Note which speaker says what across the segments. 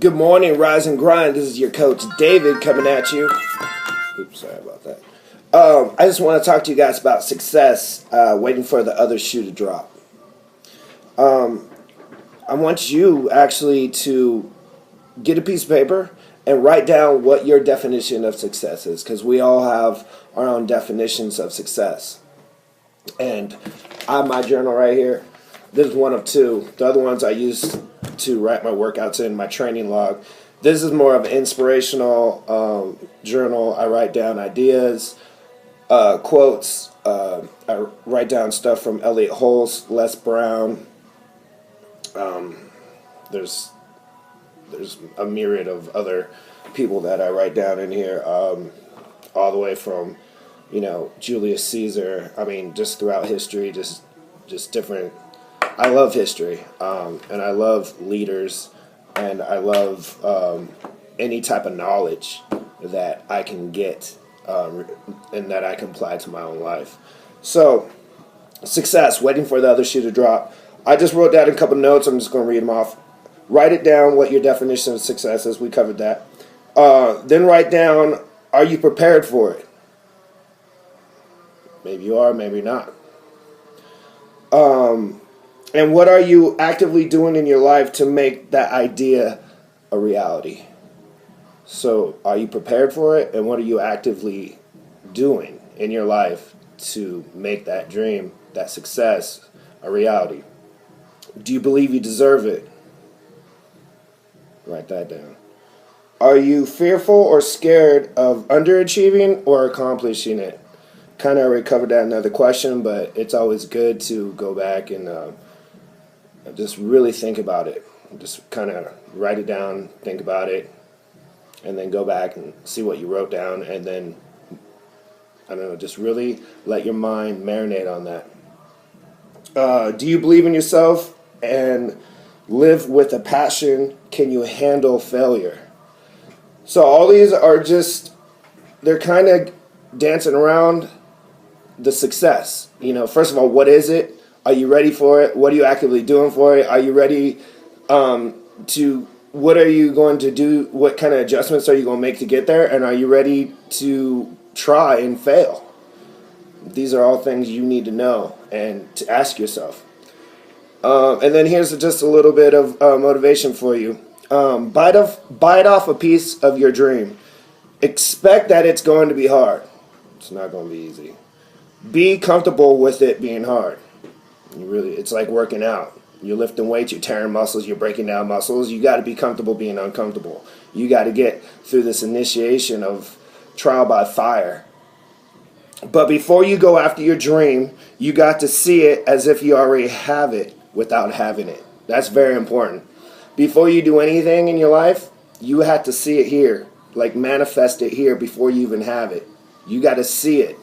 Speaker 1: Good morning, Rise and Grind. This is your coach, David, coming at you. Oops, sorry about that. I just want to talk to you guys about success, waiting for the other shoe to drop. I want you actually to get a piece of paper and write down what your definition of success is, because we all have our own definitions of success. And I have my journal right here. This is one of two. The other ones I use to write my workouts in, my training log. This is more of an inspirational journal. I write down ideas, quotes. I write down stuff from Elliot Hulse, Les Brown. There's a myriad of other people that I write down in here, all the way from, Julius Caesar. I mean, just throughout history, just different. I love history, and I love leaders, and I love any type of knowledge that I can get and that I can apply to my own life. So, success, waiting for the other shoe to drop. I just wrote down a couple notes. I'm just going to read them off. Write it down, what your definition of success is. We covered that. Then write down, are you prepared for it? Maybe you are, maybe not. And what are you actively doing in your life to make that idea a reality? So, are you prepared for it? And what are you actively doing in your life to make that dream, that success, a reality? Do you believe you deserve it? Write that down. Are you fearful or scared of underachieving or accomplishing it? Kind of already covered that in another question, but it's always good to go back and just really think about it. Just kind of write it down, think about it, and then go back and see what you wrote down, and then, just really let your mind marinate on that. Do you believe in yourself and live with a passion? Can you handle failure? So all these are they're kind of dancing around the success. First of all, what is it? Are you ready for it? What are you actively doing for it? Are you ready what are you going to do? What kind of adjustments are you going to make to get there? And are you ready to try and fail? These are all things you need to know and to ask yourself. And then here's just a little bit of motivation for you. Bite off a piece of your dream. Expect that it's going to be hard. It's not going to be easy. Be comfortable with it being hard. It's like working out. You're lifting weights, you're tearing muscles, you're breaking down muscles. You got to be comfortable being uncomfortable. You got to get through this initiation of trial by fire. But before you go after your dream, you got to see it as if you already have it without having it. That's very important. Before you do anything in your life, you have to see it here, like manifest it here before you even have it. You got to see it.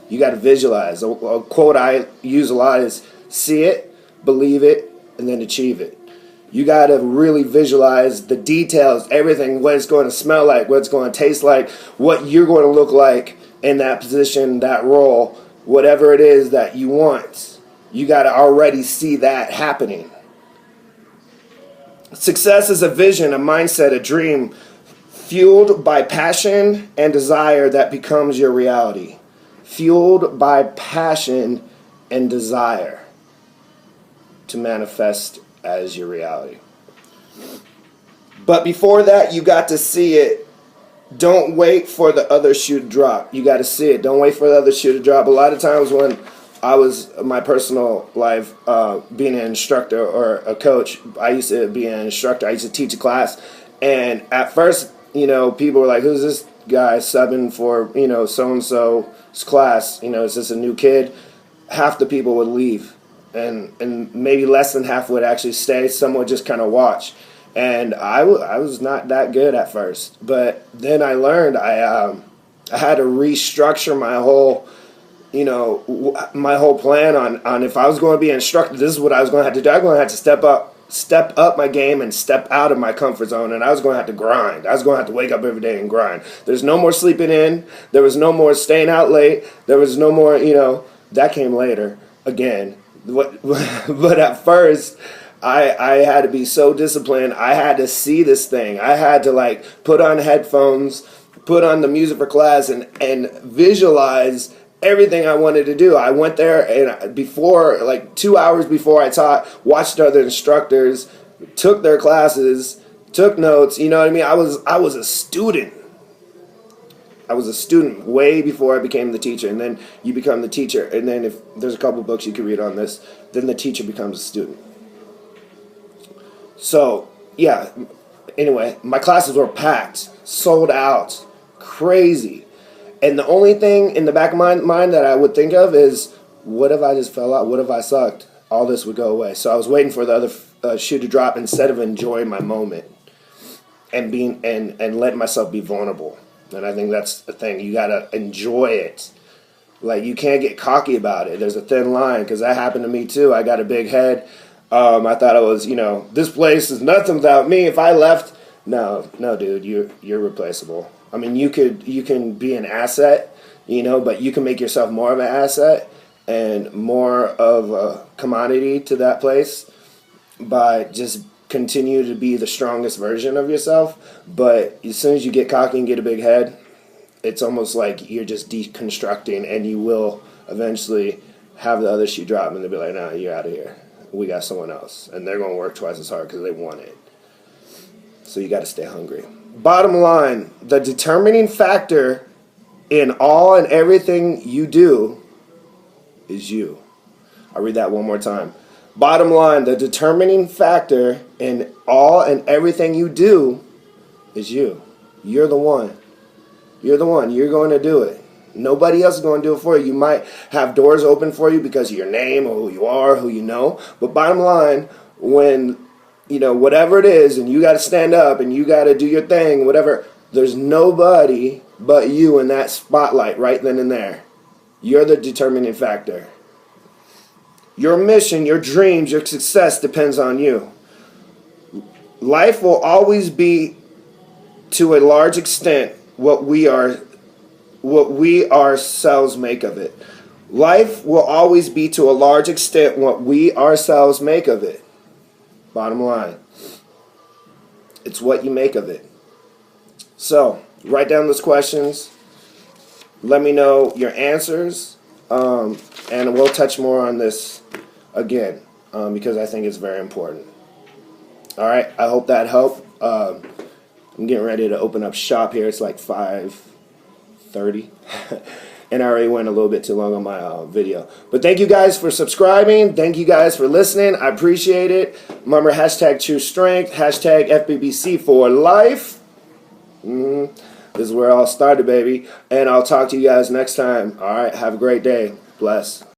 Speaker 1: You got to visualize. A quote I use a lot is, see it, believe it, and then achieve it. You got to really visualize the details, everything, what it's going to smell like, what it's going to taste like, what you're going to look like in that position, that role, whatever it is that you want. You got to already see that happening. Success is a vision, a mindset, a dream, fueled by passion and desire that becomes your reality. Fueled by passion and desire to manifest as your reality. But before that, you got to see it. Don't wait for the other shoe to drop. You got to see it. Don't wait for the other shoe to drop. A lot of times when I was in my personal life being an instructor or a coach, I used to be an instructor. I used to teach a class. And at first, people were like, who's this guy subbing for, so-and-so's class? Is this a new kid? Half the people would leave. And maybe less than half would actually stay. Some would just kind of watch. And I was not that good at first. But then I learned I had to restructure my whole, my whole plan on if I was going to be an instructor, this is what I was going to have to do. I was going to have to step up my game and step out of my comfort zone. And I was going to have to grind. I was going to have to wake up every day and grind. There's no more sleeping in. There was no more staying out late. There was no more, that came later again. But at first, I had to be so disciplined. I had to see this thing. I had to like put on headphones, put on the music for class, and visualize everything I wanted to do. I went there and before, like 2 hours before I taught, watched other instructors, took their classes, took notes. You know what I mean? I was a student. I was a student way before I became the teacher, and then you become the teacher, and then if there's a couple books you can read on this, then the teacher becomes a student. So, yeah, anyway, my classes were packed, sold out, crazy. And the only thing in the back of my mind that I would think of is, what if I just fell out? What if I sucked? All this would go away. So I was waiting for the other shoe to drop instead of enjoying my moment and letting myself be vulnerable. And I think that's the thing. You got to enjoy it. Like, you can't get cocky about it. There's a thin line, because that happened to me too. I got a big head. I thought I was, this place is nothing without me. If I left, no, dude, you're replaceable. I mean, you can be an asset, but you can make yourself more of an asset and more of a commodity to that place by just continue to be the strongest version of yourself. But as soon as you get cocky and get a big head, it's almost like you're just deconstructing, and you will eventually have the other shoe drop, and they'll be like, "Nah, you're out of here. We got someone else," and they're going to work twice as hard because they want it. So you got to stay hungry. Bottom line, the determining factor in all and everything you do is you. I'll read that one more time. Bottom line, the determining factor in all and everything you do is you. You're the one. You're the one. You're going to do it. Nobody else is going to do it for you. You might have doors open for you because of your name or who you are, who you know. But bottom line, when, whatever it is, and you got to stand up and you got to do your thing, whatever, there's nobody but you in that spotlight right then and there. You're the determining factor. Your mission, your dreams, your success depends on you. Life will always be, to a large extent, what we ourselves make of it. Life will always be, to a large extent, what we ourselves make of it. Bottom line. It's what you make of it. So, write down those questions. Let me know your answers. And we'll touch more on this again, because I think it's very important. All right, I hope that helped. I'm getting ready to open up shop here. It's like 5:30. And I already went a little bit too long on my video. But thank you guys for subscribing. Thank you guys for listening. I appreciate it. Remember, hashtag True Strength, hashtag FBBC for life. This is where it all started, baby. And I'll talk to you guys next time. All right, have a great day. Bless.